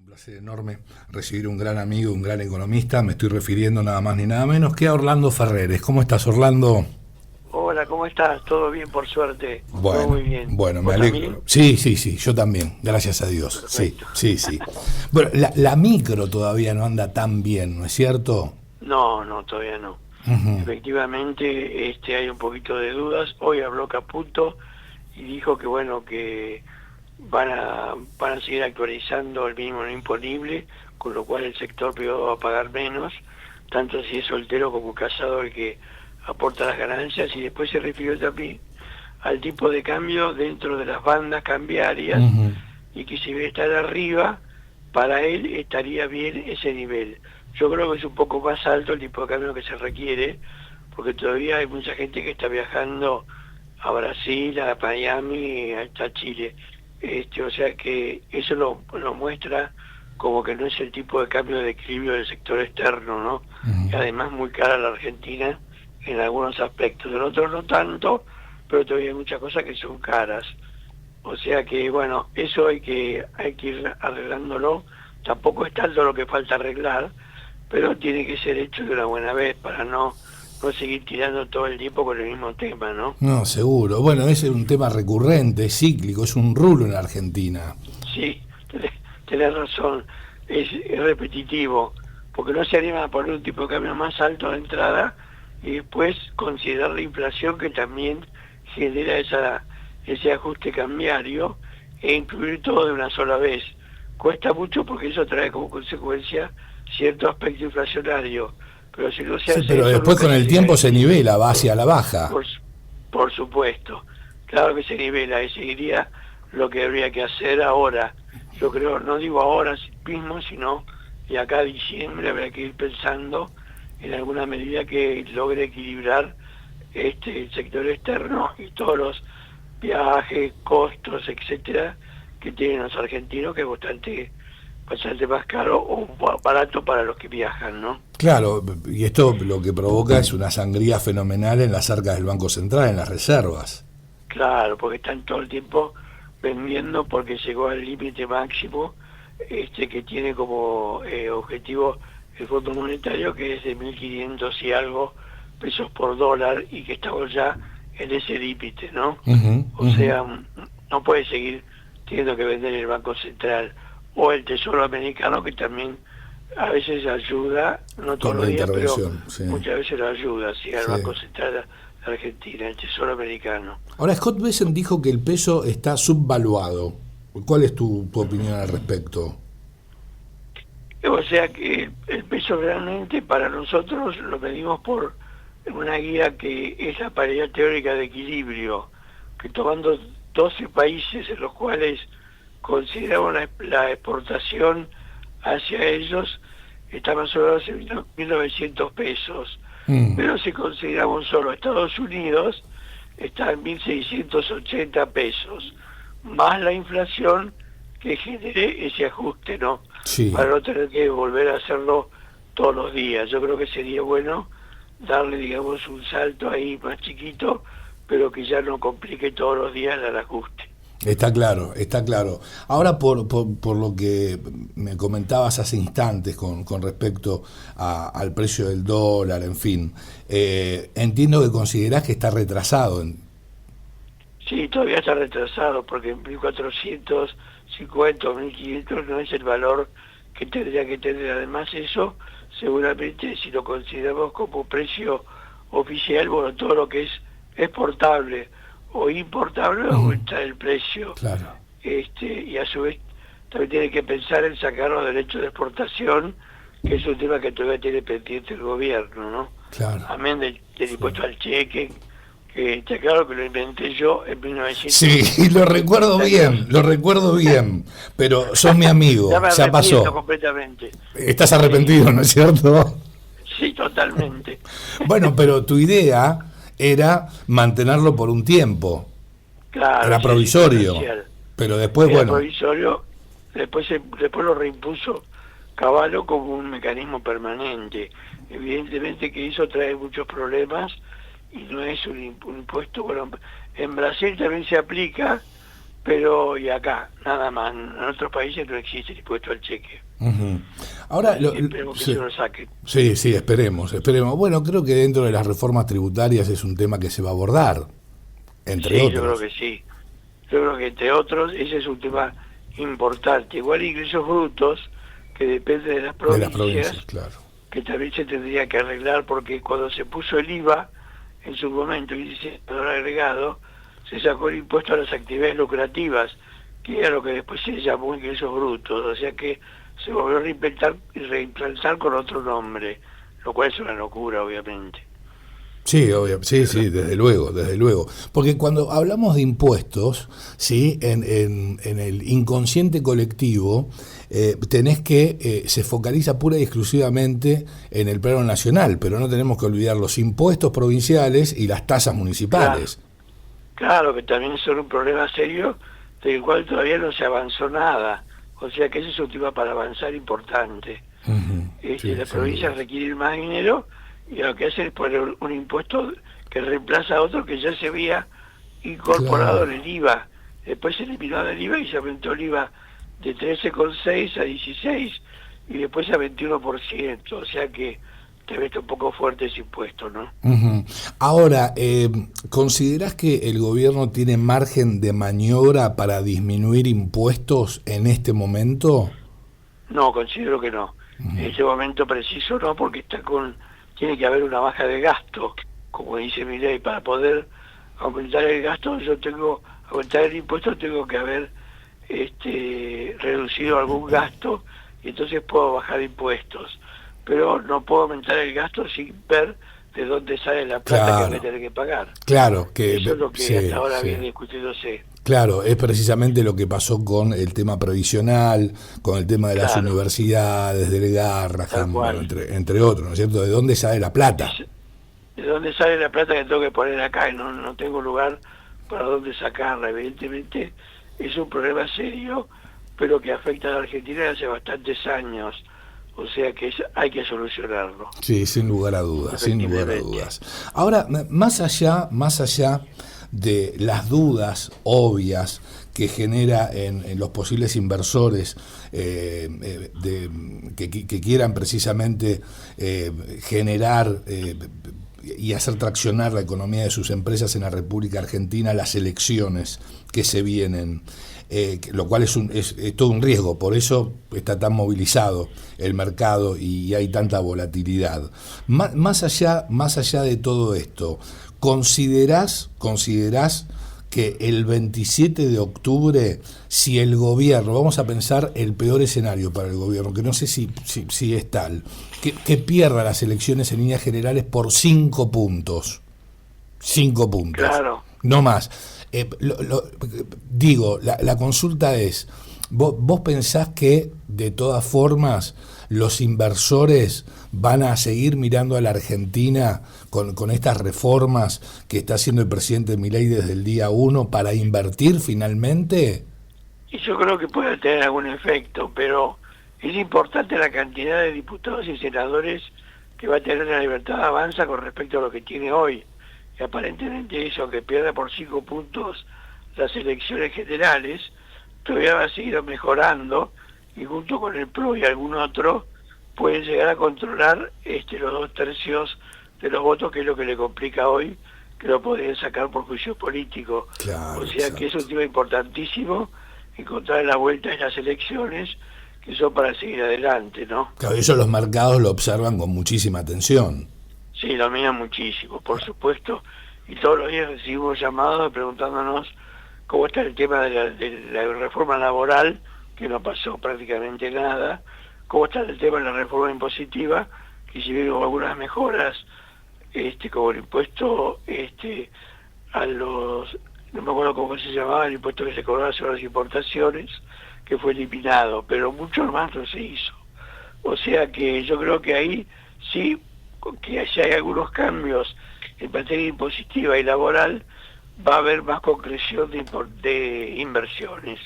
placer enorme recibir un gran amigo, un gran economista. Me estoy refiriendo nada más ni nada menos que a Orlando Ferreres. ¿Cómo estás, Orlando? Hola, ¿cómo estás? Todo bien, por suerte. Todo Bueno, muy bien. bueno, me ¿Vos también? alegro. Sí, sí, sí, yo también, gracias a Dios. Sí, Perfecto. sí, sí. Bueno, la micro todavía no anda tan bien, ¿no es cierto? No, no, todavía no. Ujú. Efectivamente, hay un poquito de dudas. Hoy habló Caputo y dijo que bueno, que van a seguir actualizando el mínimo no imponible, con lo cual el sector privado va a pagar menos, tanto si es soltero como casado el que aporta las ganancias, y después se refirió también al tipo de cambio dentro de las bandas cambiarias, Ujú. y que si está arriba, para él estaría bien ese nivel. Yo creo que es un poco más alto el tipo de cambio que se requiere, porque todavía hay mucha gente que está viajando a Brasil, a Miami, hasta Chile. O sea que eso lo muestra como que no es el tipo de cambio de equilibrio del sector externo, ¿no? Ujú. Y además muy cara la Argentina en algunos aspectos, en otros no tanto, pero todavía hay muchas cosas que son caras. O sea que, bueno, eso hay que ir arreglándolo. Tampoco es tanto lo que falta arreglar, pero tiene que ser hecho de una buena vez para no seguir tirando todo el tiempo con el mismo tema, ¿no? No, seguro. Bueno, ese es un tema recurrente, es cíclico, es un rulo en Argentina. Sí, tenés razón, es repetitivo, porque no se animan a poner un tipo de cambio más alto de entrada y después considerar la inflación que también genera ese ajuste cambiario, e incluir todo de una sola vez. Cuesta mucho porque eso trae como consecuencia cierto aspecto inflacionario, pero si no se Sí, hace pero eso después nunca con se el llega a tiempo se ese nivel. nivela, va hacia la baja. Por, por supuesto, claro que se nivela y seguiría lo que habría que hacer ahora. Yo creo, no digo ahora mismo, sino de acá a diciembre habrá que ir pensando en alguna medida que logre equilibrar el sector externo y todos los viajes, costos, etcétera, que tienen los argentinos, que es bastante más caro o barato para los que viajan, ¿no? Claro, y esto lo que provoca es una sangría fenomenal en las arcas del Banco Central, en las reservas. Claro, porque están todo el tiempo vendiendo porque llegó al límite máximo, que tiene como objetivo el Fondo Monetario, que es de 1.500 y algo pesos por dólar, y que estamos ya en ese límite, ¿no? Ujú, O ujú. sea, no puede seguir teniendo que vender el Banco Central o el Tesoro Americano, que también a veces ayuda, no todos Con la los días, pero intervención, sí. muchas veces lo ayuda, sí, al Sí. Banco Central de Argentina, el Tesoro Americano. Ahora, Scott Bessent dijo que el peso está subvaluado. ¿Cuál es tu opinión al respecto? O sea que el peso realmente para nosotros lo medimos por una guía que es la paridad teórica de equilibrio, que tomando 12 países en los cuales consideramos la exportación hacia ellos, está más o menos en 1.900 pesos. Mm. Pero si consideramos solo Estados Unidos, está en 1.680 pesos, más la inflación que genere ese ajuste, ¿no? Sí. Para no tener que volver a hacerlo todos los días. Yo creo que sería bueno darle, digamos, un salto ahí más chiquito, pero que ya no complique todos los días el ajuste. Está claro, está claro. Ahora, por lo que me comentabas hace instantes con respecto al precio del dólar, en fin, entiendo que considerás que está retrasado. Sí, todavía está retrasado porque en 1.450 o 1.500 no es el valor que tendría que tener. Además eso, seguramente si lo consideramos como precio oficial, bueno, todo lo que es exportable o importable va a Ujú. aumentar el precio. Claro, Y a su vez también tiene que pensar en sacar los derechos de exportación, que es un tema que todavía tiene pendiente el gobierno, ¿no? claro. Amén del Sí. impuesto al cheque, que está claro que lo inventé yo en Sí, lo 1978. recuerdo bien, pero sos mi amigo, Ya me ya arrepiento pasó. completamente. Estás Sí, arrepentido, ¿no es cierto? sí, totalmente. Bueno, pero tu idea era mantenerlo por un tiempo, Claro, era ese es provisorio, circunstancial. pero después, Era bueno, provisorio, después lo reimpuso Cavallo como un mecanismo permanente. Evidentemente que eso trae muchos problemas y no es un impuesto. Bueno, en Brasil también se aplica, pero y acá, nada más. En otros países no existe el impuesto al cheque. Uh-huh. Ahora, esperemos que sí, se lo saquen. sí, sí, esperemos. Bueno, creo que dentro de las reformas tributarias es un tema que se va a abordar, entre Sí, otros. yo creo que sí. Yo creo que entre otros ese es un tema importante. Igual ingresos brutos, que depende de las provincias, claro. que también se tendría que arreglar, porque cuando se puso el IVA, en su momento, el índice de valor agregado, se sacó el impuesto a las actividades lucrativas, que era lo que después se llamó ingresos brutos, o sea que se volvió a reimplantar con otro nombre, lo cual es una locura, obviamente. Sí, sí, desde luego, desde luego. Porque cuando hablamos de impuestos, sí, en el inconsciente colectivo, tenés que se focaliza pura y exclusivamente en el plano nacional, pero no tenemos que olvidar los impuestos provinciales y las tasas municipales. Claro, que también son un problema serio del cual todavía no se avanzó nada. O sea que ese es un tema para avanzar importante. Uh-huh. Sí, las provincias requieren más dinero y lo que hacen es poner un impuesto que reemplaza a otro que ya se había incorporado en el IVA. Después se eliminó el IVA y se aumentó el IVA de 13,6 a 16 y después a 21%. O sea que te ves un poco fuerte ese impuesto, ¿no? Uh-huh. Ahora, ¿considerás que el gobierno tiene margen de maniobra para disminuir impuestos en este momento? No, considero que no. Uh-huh. En este momento preciso no, porque tiene que haber una baja de gasto, como dice mi ley. Para poder aumentar el gasto, aumentar el impuesto, tengo que haber reducido algún gasto y entonces puedo bajar impuestos. Pero no puedo aumentar el gasto sin ver de dónde sale la plata que voy a tener que pagar. Claro, que eso es lo que hasta ahora viene discutiéndose. Claro, es precisamente lo que pasó con el tema previsional, con el tema de las universidades, del Garrahan, entre otros, ¿no es cierto? ¿De dónde sale la plata? ¿De dónde sale la plata que tengo que poner acá? Y no tengo lugar para dónde sacarla. Evidentemente es un problema serio, pero que afecta a la Argentina hace bastantes años. O sea que hay que solucionarlo. Sí, sin lugar a dudas, sin lugar a dudas. Ahora, más allá de las dudas obvias que genera en los posibles inversores que quieran precisamente generar y hacer traccionar la economía de sus empresas en la República Argentina, las elecciones que se vienen, lo cual es todo un riesgo, por eso está tan movilizado el mercado y hay tanta volatilidad. Más allá de todo esto, ¿considerás que el 27 de octubre, si el gobierno, vamos a pensar el peor escenario para el gobierno, que no sé si es tal, que pierda las elecciones en líneas generales por 5 puntos? 5 puntos. Claro. No más. Digo, la consulta es, ¿vos pensás que de todas formas los inversores van a seguir mirando a la Argentina con estas reformas que está haciendo el presidente Milei desde el día 1 para invertir finalmente? Y yo creo que puede tener algún efecto, pero es importante la cantidad de diputados y senadores que va a tener la Libertad Avanza con respecto a lo que tiene hoy. Y aparentemente eso, aunque pierda por 5 puntos las elecciones generales, todavía va a seguir mejorando y junto con el PRO y algún otro pueden llegar a controlar los 2/3 de los votos, que es lo que le complica hoy, que lo podrían sacar por juicio político. Claro, o sea que es un tema importantísimo encontrar la vuelta en las elecciones, que son para seguir adelante, ¿no? Claro, eso los mercados lo observan con muchísima atención. Sí, lo miran muchísimo, por supuesto, y todos los días recibimos llamados preguntándonos cómo está el tema de la reforma laboral, que no pasó prácticamente nada, cómo está el tema de la reforma impositiva, que si bien hubo algunas mejoras, como el impuesto a los, no me acuerdo cómo se llamaba, el impuesto que se cobraba sobre las importaciones, que fue eliminado, pero mucho más no se hizo. O sea que yo creo que ahí sí, que si hay algunos cambios en materia impositiva y laboral, va a haber más concreción de inversiones.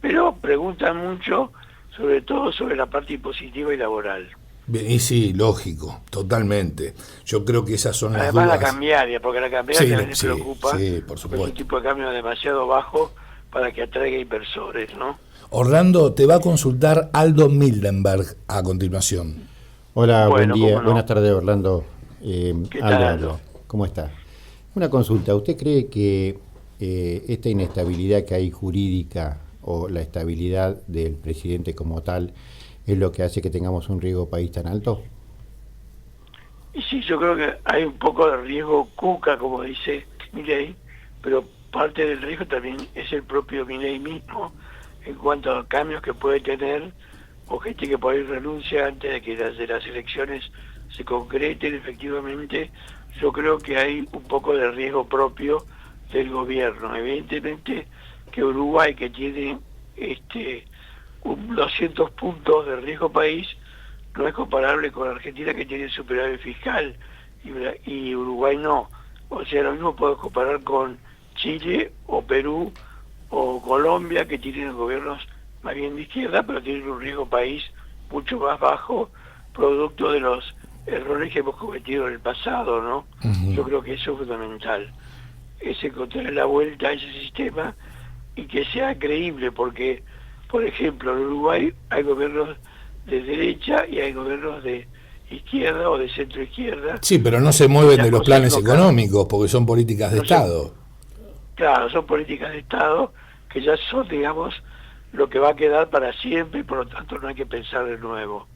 Pero preguntan mucho, sobre todo sobre la parte impositiva y laboral. Bien, y sí, lógico, totalmente. Yo creo que esas son las dudas. Además la cambiaria, porque la cambiaria también les preocupa. Sí, por supuesto. Es un tipo de cambio demasiado bajo para que atraiga inversores, ¿no? Orlando, te va a consultar Aldo Mildenberg a continuación. Hola, Bueno, buen día. no. Buenas tardes, Orlando. ¿Qué tal, Aldo? ¿Cómo está? Una consulta. ¿Usted cree que esta inestabilidad que hay jurídica o la estabilidad del presidente como tal es lo que hace que tengamos un riesgo país tan alto? Y sí, yo creo que hay un poco de riesgo cuca, como dice Milei, pero parte del riesgo también es el propio Milei mismo, en cuanto a cambios que puede tener, o gente que por ahí renuncia antes de que las elecciones se concreten efectivamente. Yo creo que hay un poco de riesgo propio del gobierno. Evidentemente que Uruguay, que tiene 200 puntos de riesgo país, no es comparable con Argentina, que tiene superávit fiscal, y Uruguay no. O sea, lo mismo puedo comparar con Chile o Perú o Colombia, que tienen gobiernos más bien de izquierda, pero tienen un riesgo país mucho más bajo, producto de los errores que hemos cometido en el pasado, ¿no? Uh-huh. Yo creo que eso es fundamental, es encontrar la vuelta a ese sistema y que sea creíble, porque, por ejemplo, en Uruguay hay gobiernos de derecha y hay gobiernos de izquierda o de centro izquierda. Sí, pero no se mueven de los planes no económicos, porque son políticas de no Estado. Claro, son políticas de Estado que ya son, digamos, lo que va a quedar para siempre, y por lo tanto no hay que pensar de nuevo.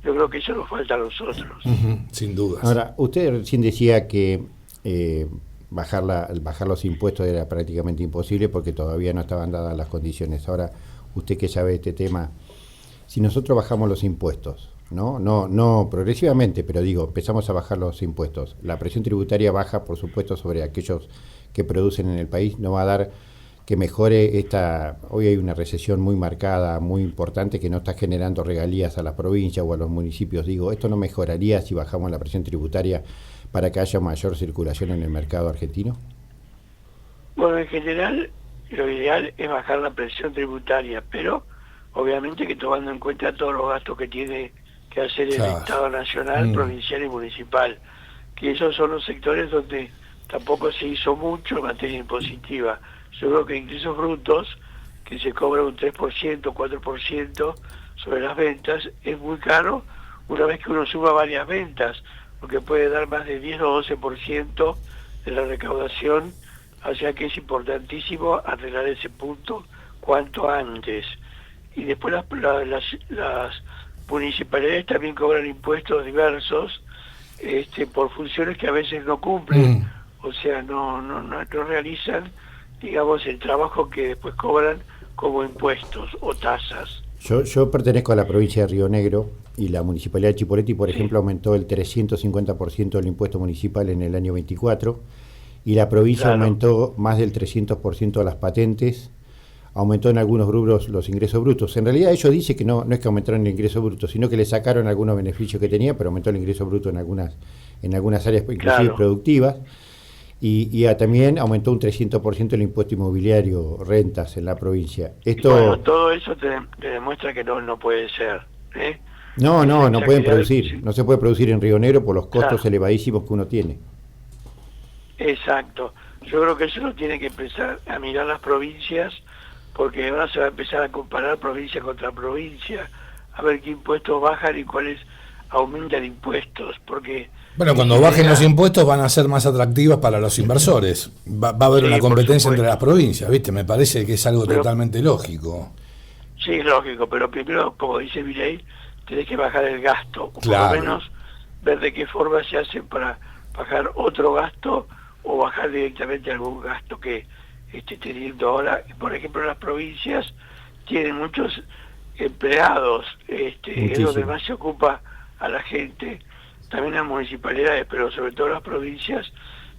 Yo creo que eso nos falta a nosotros. Uh-huh, sin dudas. Ahora, usted recién decía que bajar los impuestos era prácticamente imposible porque todavía no estaban dadas las condiciones. Ahora, usted que sabe este tema, si nosotros bajamos los impuestos, no progresivamente, pero digo, empezamos a bajar los impuestos, la presión tributaria baja, por supuesto, sobre aquellos que producen en el país, no va a dar que mejore hoy hay una recesión muy marcada, muy importante, que no está generando regalías a las provincias o a los municipios. Digo, ¿esto no mejoraría si bajamos la presión tributaria para que haya mayor circulación en el mercado argentino? Bueno, en general, lo ideal es bajar la presión tributaria, pero obviamente que tomando en cuenta todos los gastos que tiene que hacer el Estado nacional, provincial y municipal, que esos son los sectores donde tampoco se hizo mucho en materia impositiva. Yo creo que ingresos brutos, que se cobra un 3%, 4% sobre las ventas, es muy caro una vez que uno suma varias ventas, porque puede dar más de 10 o 12% de la recaudación, o sea que es importantísimo arreglar ese punto cuanto antes. Y después las municipalidades también cobran impuestos diversos por funciones que a veces no cumplen, o sea, no realizan, digamos, el trabajo que después cobran como impuestos o tasas. Yo pertenezco a la provincia de Río Negro y la municipalidad de Chipoleti, por ejemplo, aumentó el 350% del impuesto municipal en el año 24 y la provincia aumentó más del 300% las patentes, aumentó en algunos rubros los ingresos brutos. En realidad ellos dicen que no es que aumentaron el ingreso bruto, sino que le sacaron algunos beneficios que tenía, pero aumentó el ingreso bruto en algunas áreas inclusive productivas. Y también aumentó un 300% el impuesto inmobiliario, rentas en la provincia. Bueno, todo eso te demuestra que no puede ser. No pueden producir, no se puede producir en Río Negro por los costos elevadísimos que uno tiene. Exacto. Yo creo que eso lo tiene que empezar a mirar las provincias, porque ahora se va a empezar a comparar provincia contra provincia, a ver qué impuestos bajan y cuáles aumentan impuestos, porque... Bueno, cuando bajen los impuestos van a ser más atractivas para los inversores. Va a haber una competencia entre las provincias, ¿viste? Me parece que es algo totalmente lógico. Sí, es lógico, pero primero, como dice Milei, tenés que bajar el gasto, o claro, por lo menos ver de qué forma se hace para bajar otro gasto o bajar directamente algún gasto que esté teniendo ahora. Por ejemplo, las provincias tienen muchos empleados, es donde más se ocupa a la gente. También las municipalidades, pero sobre todo las provincias,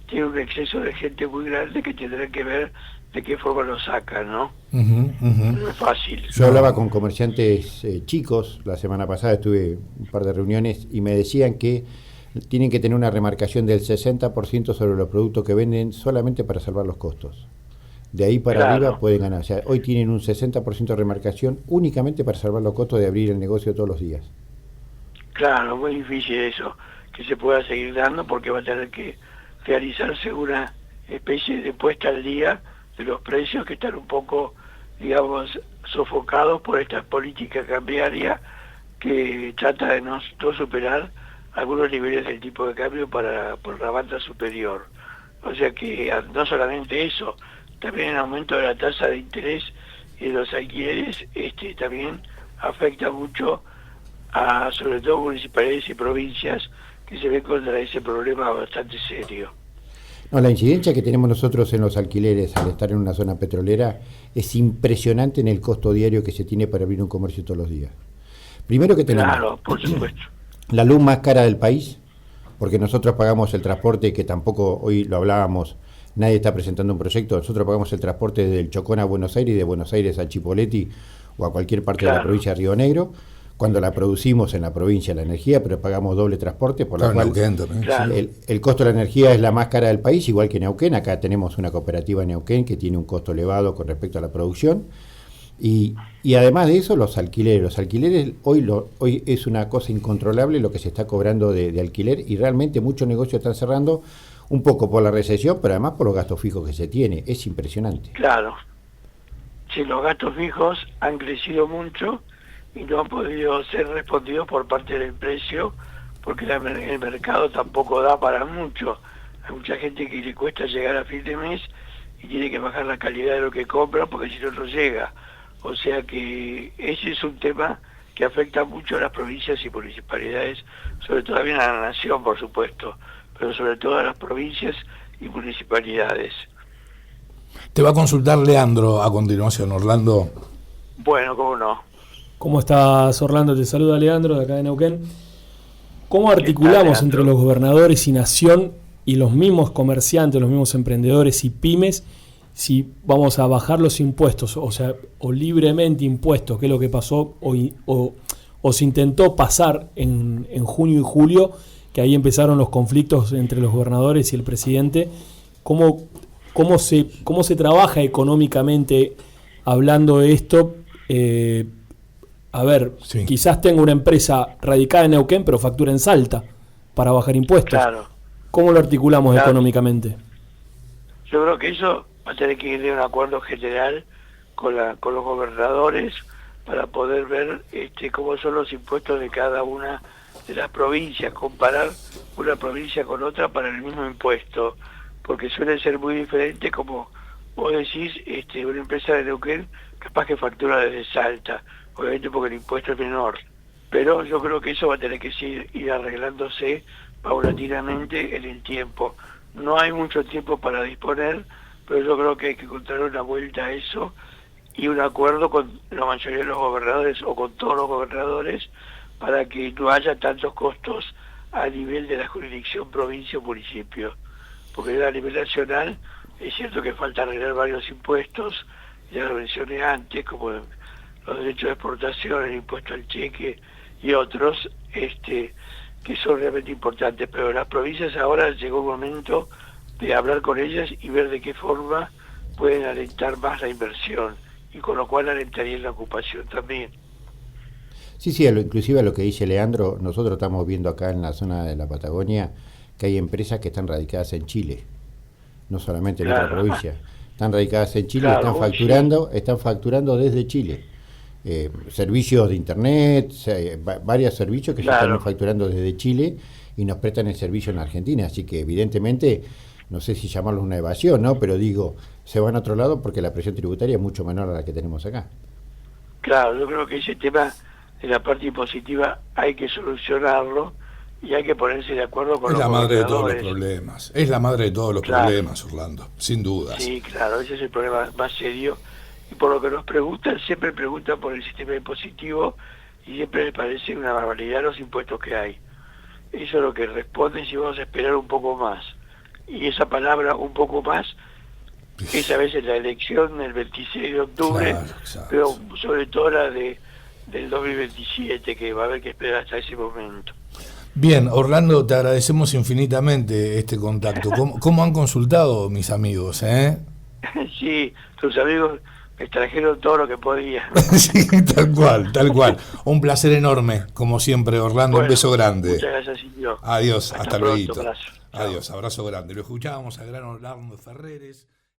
tienen un exceso de gente muy grande que tendrán que ver de qué forma lo sacan, ¿no? No es fácil. Yo hablaba con comerciantes chicos, la semana pasada estuve un par de reuniones y me decían que tienen que tener una remarcación del 60% sobre los productos que venden solamente para salvar los costos. De ahí para arriba pueden ganar. O sea, hoy tienen un 60% de remarcación únicamente para salvar los costos de abrir el negocio todos los días. Claro, muy difícil eso, que se pueda seguir dando, porque va a tener que realizarse una especie de puesta al día de los precios que están un poco digamos, sofocados por esta política cambiaria que trata de no superar algunos niveles del tipo de cambio por la banda superior. O sea que no solamente eso, también el aumento de la tasa de interés y de los alquileres también afecta mucho a sobre todo municipalidades y provincias que se ven contra ese problema bastante serio. No, la incidencia que tenemos nosotros en los alquileres al estar en una zona petrolera es impresionante en el costo diario que se tiene para abrir un comercio todos los días. Primero que tenemos Claro, por supuesto. la luz más cara del país, porque nosotros pagamos el transporte, que tampoco hoy lo hablábamos, nadie está presentando un proyecto, nosotros pagamos el transporte desde el Chocón a Buenos Aires y de Buenos Aires a Chipoleti o a cualquier parte de la provincia de Río Negro, cuando la producimos en la provincia la energía, pero pagamos doble transporte, por lo cual el costo de la energía es la más cara del país, igual que Neuquén. Acá tenemos una cooperativa en Neuquén que tiene un costo elevado con respecto a la producción. Y además de eso, los alquileres. Los alquileres hoy es una cosa incontrolable lo que se está cobrando de alquiler, y realmente muchos negocios están cerrando, un poco por la recesión, pero además por los gastos fijos que se tiene. Es impresionante. Claro. Sí, los gastos fijos han crecido mucho y no han podido ser respondidos por parte del precio, porque el mercado tampoco da para mucho. Hay mucha gente que le cuesta llegar a fin de mes y tiene que bajar la calidad de lo que compra porque si no, no llega. O sea que ese es un tema que afecta mucho a las provincias y municipalidades, sobre todo también a la nación, por supuesto, pero sobre todo a las provincias y municipalidades. Te va a consultar Leandro a continuación, Orlando. Bueno, cómo no. ¿Cómo estás, Orlando? Te saluda Leandro, de acá de Neuquén. ¿Cómo articulamos entre los gobernadores y Nación y los mismos comerciantes, los mismos emprendedores y pymes, si vamos a bajar los impuestos, o sea, o libremente impuestos, que es lo que pasó o se intentó pasar en junio y julio, que ahí empezaron los conflictos entre los gobernadores y el presidente? ¿Cómo se trabaja económicamente hablando de esto? Sí. Quizás tengo una empresa radicada en Neuquén, pero factura en Salta para bajar impuestos. Claro. ¿Cómo lo articulamos económicamente? Yo creo que eso va a tener que ir de un acuerdo general con los gobernadores para poder ver cómo son los impuestos de cada una de las provincias, comparar una provincia con otra para el mismo impuesto, porque suele ser muy diferente, como vos decís, una empresa de Neuquén capaz que factura desde Salta, obviamente porque el impuesto es menor, pero yo creo que eso va a tener que ir arreglándose paulatinamente en el tiempo. No hay mucho tiempo para disponer, pero yo creo que hay que encontrar una vuelta a eso y un acuerdo con la mayoría de los gobernadores o con todos los gobernadores para que no haya tantos costos a nivel de la jurisdicción provincia o municipio, porque a nivel nacional es cierto que falta arreglar varios impuestos, ya lo mencioné antes, como los derechos de exportación, el impuesto al cheque y otros, que son realmente importantes, pero las provincias ahora llegó un momento de hablar con ellas y ver de qué forma pueden alentar más la inversión, y con lo cual alentarían la ocupación también. Sí, inclusive lo que dice Leandro, nosotros estamos viendo acá en la zona de la Patagonia que hay empresas que están radicadas en Chile, no solamente en otra provincia. Están radicadas en Chile, están facturando desde Chile. Servicios de internet, varios servicios que se están facturando desde Chile y nos prestan el servicio en Argentina, así que evidentemente, no sé si llamarlo una evasión, ¿no? Pero digo, se van a otro lado porque la presión tributaria es mucho menor a la que tenemos acá. Claro, yo creo que ese tema de la parte impositiva hay que solucionarlo y hay que ponerse de acuerdo con los gobernadores. Es la madre de todos los problemas. Es la madre de todos los problemas, Orlando, sin dudas. Sí, claro, ese es el problema más serio. Y por lo que nos preguntan, siempre preguntan por el sistema impositivo y siempre les parece una barbaridad los impuestos que hay. Eso es lo que responden si vamos a esperar un poco más. Y esa palabra, un poco más, es a veces la elección del 26 de octubre, pero sobre todo la del 2027, que va a haber que esperar hasta ese momento. Bien, Orlando, te agradecemos infinitamente este contacto. ¿Cómo han consultado mis amigos? Sí, tus amigos me trajeron todo lo que podía. Sí, tal cual. Un placer enorme, como siempre, Orlando. Bueno, un beso grande. Muchas gracias, Silvio. Adiós, hasta luego. Abrazo. Adiós, abrazo grande. Lo escuchábamos al gran Orlando Ferreres.